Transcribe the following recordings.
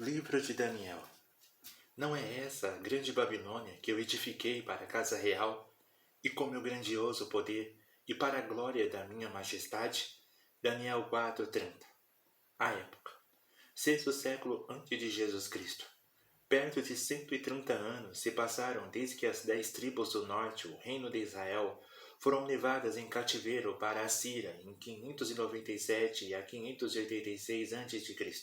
Livro de Daniel. Não é essa a grande Babilônia que eu edifiquei para a casa real, e com meu grandioso poder, e para a glória da minha majestade? Daniel 4:30. A época. Sexto século antes de Jesus Cristo. Perto de 130 anos se passaram desde que as 10 tribos do norte, o reino de Israel, foram levadas em cativeiro para a Síria em 597 a 586 a.C.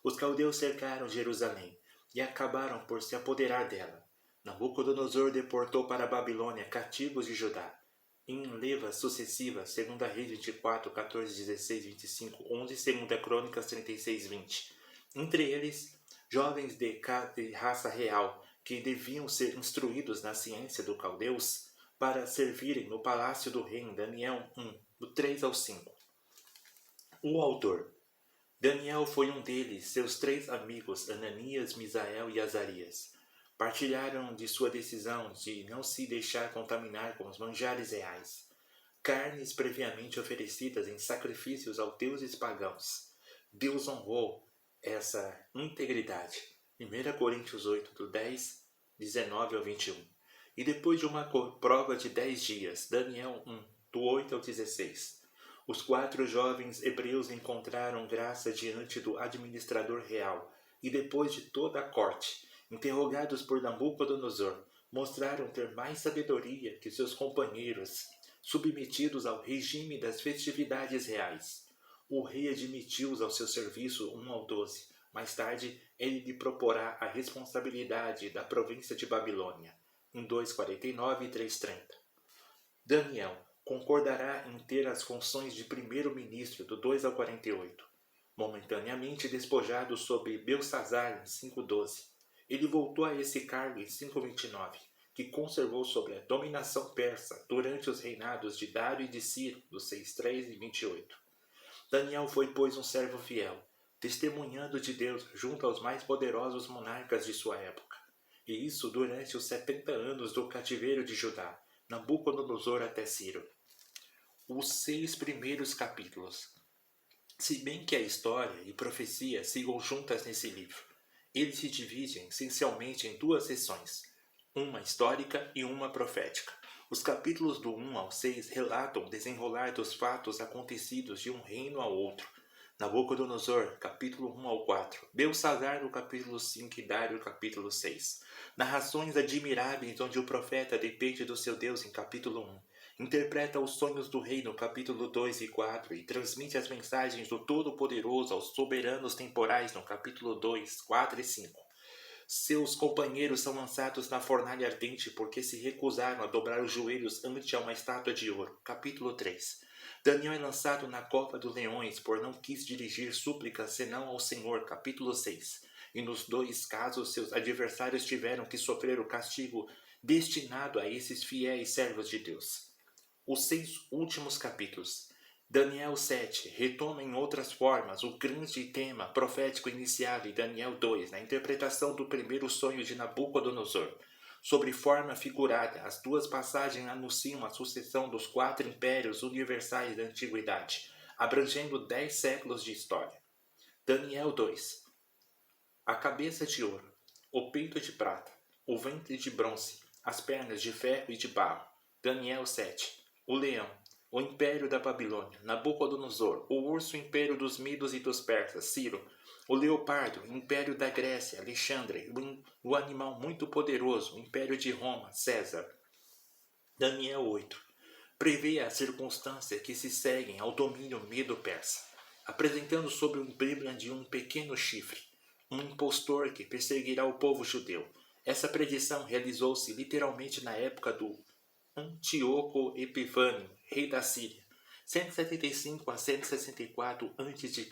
Os caldeus cercaram Jerusalém e acabaram por se apoderar dela. Nabucodonosor deportou para a Babilônia cativos de Judá, em levas sucessivas, 2 Reis 24, 14, 16, 25, 11, 2 Crônicas 36, 20. Entre eles, jovens de raça real, que deviam ser instruídos na ciência do caldeus, para servirem no palácio do rei em Daniel 1, do 3 ao 5. O autor. Daniel foi um deles, seus 3 amigos, Ananias, Misael e Azarias. Partilharam de sua decisão de não se deixar contaminar com os manjares reais, carnes previamente oferecidas em sacrifícios aos deuses pagãos. Deus honrou essa integridade. 1 Coríntios 8, do 10, 19 ao 21. E depois de uma prova de 10 dias, Daniel 1, do 8 ao 16. Os 4 jovens hebreus encontraram graça diante do administrador real, e depois de toda a corte, interrogados por Nabucodonosor, mostraram ter mais sabedoria que seus companheiros, submetidos ao regime das festividades reais. O rei admitiu-os ao seu serviço 1 ao 12. Mais tarde, ele lhe proporá a responsabilidade da província de Babilônia, em 2:49 e 3:30. Daniel concordará em ter as funções de primeiro-ministro do 2 ao 48, momentaneamente despojado sob Belsazar em 5:12. Ele voltou a esse cargo em 5:29, que conservou sobre a dominação persa durante os reinados de Dário e de Ciro, dos 6:3 e 28. Daniel foi, pois, um servo fiel, testemunhando de Deus junto aos mais poderosos monarcas de sua época, e isso durante os 70 anos do cativeiro de Judá, Nabucodonosor até Ciro. Os 6 primeiros capítulos. Se bem que a história e profecia sigam juntas nesse livro, ele se divide essencialmente em 2 seções, uma histórica e uma profética. Os capítulos do 1 ao 6 relatam o desenrolar dos fatos acontecidos de um reino ao outro. Nabucodonosor, capítulo 1 ao 4, Belsazar, no capítulo 5 e Dário, capítulo 6. Narrações admiráveis onde o profeta depende do seu Deus, em capítulo 1. Interpreta os sonhos do rei no capítulo 2 e 4 e transmite as mensagens do Todo-Poderoso aos soberanos temporais no capítulo 2, 4 e 5. Seus companheiros são lançados na fornalha ardente porque se recusaram a dobrar os joelhos ante a uma estátua de ouro. Capítulo 3. Daniel é lançado na cova dos leões por não quis dirigir súplicas senão ao Senhor. Capítulo 6. E nos 2 casos seus adversários tiveram que sofrer o castigo destinado a esses fiéis servos de Deus. Os 6 últimos capítulos. Daniel 7 retoma em outras formas o grande tema profético iniciado em Daniel 2, na interpretação do primeiro sonho de Nabucodonosor. Sob forma figurada, as 2 passagens anunciam a sucessão dos 4 impérios universais da antiguidade, abrangendo 10 séculos de história. Daniel 2. A cabeça de ouro, o peito de prata, o ventre de bronze, as pernas de ferro e de barro. Daniel 7. O leão, o império da Babilônia, Nabucodonosor, o urso, império dos Medos e dos Persas, Ciro, o leopardo, império da Grécia, Alexandre, o animal muito poderoso, império de Roma, César. Daniel 8. Prevê a circunstância que se seguem ao domínio medo-persa, apresentando sob o emblema de um pequeno chifre, um impostor que perseguirá o povo judeu. Essa predição realizou-se literalmente na época do Antíoco Epifânio, rei da Síria, 175 a 164 a.C.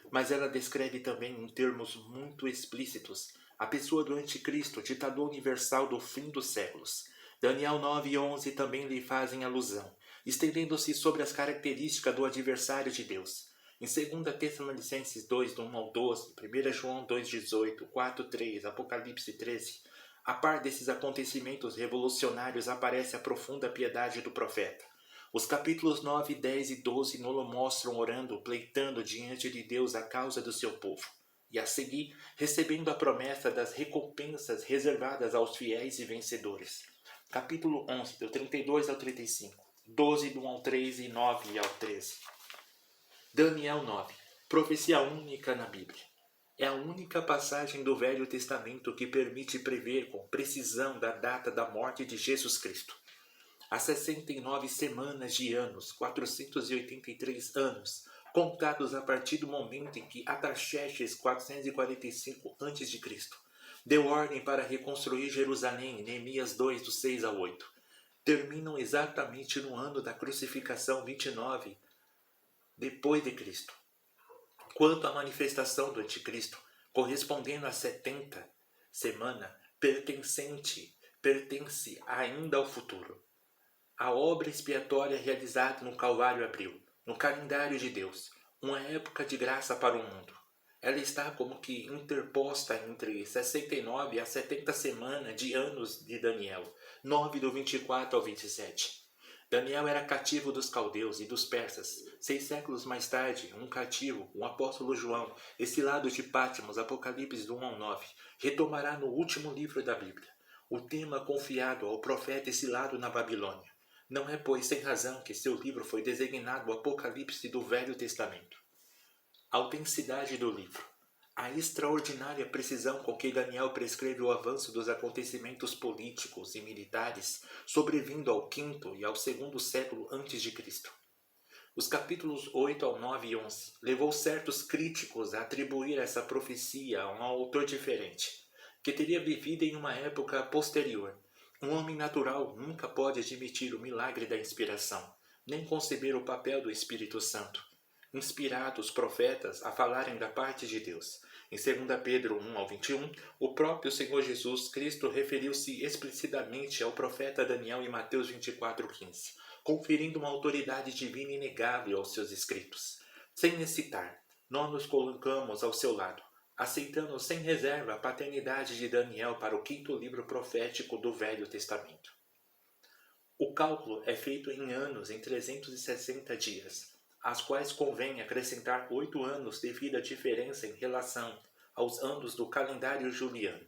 Mas ela descreve também, em termos muito explícitos, a pessoa do Anticristo, ditador universal do fim dos séculos. Daniel 9 e 11 também lhe fazem alusão, estendendo-se sobre as características do adversário de Deus. Em 2 Tessalonicenses 2, do 1 ao 12, 1 João 2, 18, 4, 3, Apocalipse 13, a par desses acontecimentos revolucionários aparece a profunda piedade do profeta. Os capítulos 9, 10 e 12 nos mostram orando, pleitando diante de Deus a causa do seu povo. e a seguir recebendo a promessa das recompensas reservadas aos fiéis e vencedores. Capítulo 11, do 32 ao 35, 12 do 1 ao 3 e 9 ao 13. Daniel 9, profecia única na Bíblia. É a única passagem do Velho Testamento que permite prever com precisão da data da morte de Jesus Cristo. Há 69 semanas de anos, 483 anos, contados a partir do momento em que Artaxerxes, 445 a.C., deu ordem para reconstruir Jerusalém, Neemias 2, do 6 ao 8. Terminam exatamente no ano da crucificação 29 depois de Cristo. Quanto à manifestação do Anticristo, correspondendo a 70 semana, pertence ainda ao futuro. A obra expiatória realizada no Calvário abriu, no calendário de Deus, uma época de graça para o mundo. Ela está como que interposta entre 69 a 70 semanas de anos de Daniel, 9 do 24 ao 27. Daniel era cativo dos caldeus e dos persas. 6 séculos mais tarde, um cativo, o apóstolo João, exilado de Patmos, Apocalipse do 1 ao 9, retomará no último livro da Bíblia o tema confiado ao profeta exilado na Babilônia. Não é, pois, sem razão que seu livro foi designado o Apocalipse do Velho Testamento. A autenticidade do livro. A extraordinária precisão com que Daniel prescreve o avanço dos acontecimentos políticos e militares sobrevindo ao quinto e ao segundo século antes de Cristo. Os capítulos 8 ao 9 e 11 levou certos críticos a atribuir essa profecia a um autor diferente, que teria vivido em uma época posterior. Um homem natural nunca pode admitir o milagre da inspiração, nem conceber o papel do Espírito Santo, inspirado os profetas a falarem da parte de Deus. Em 2 Pedro 1 ao 21, o próprio Senhor Jesus Cristo referiu-se explicitamente ao profeta Daniel em Mateus 24:15, conferindo uma autoridade divina inegável aos seus escritos. Sem necessitar, nós nos colocamos ao seu lado, aceitando sem reserva a paternidade de Daniel para o quinto livro profético do Velho Testamento. O cálculo é feito em anos em 360 dias, às quais convém acrescentar 8 anos devido à diferença em relação aos anos do calendário juliano.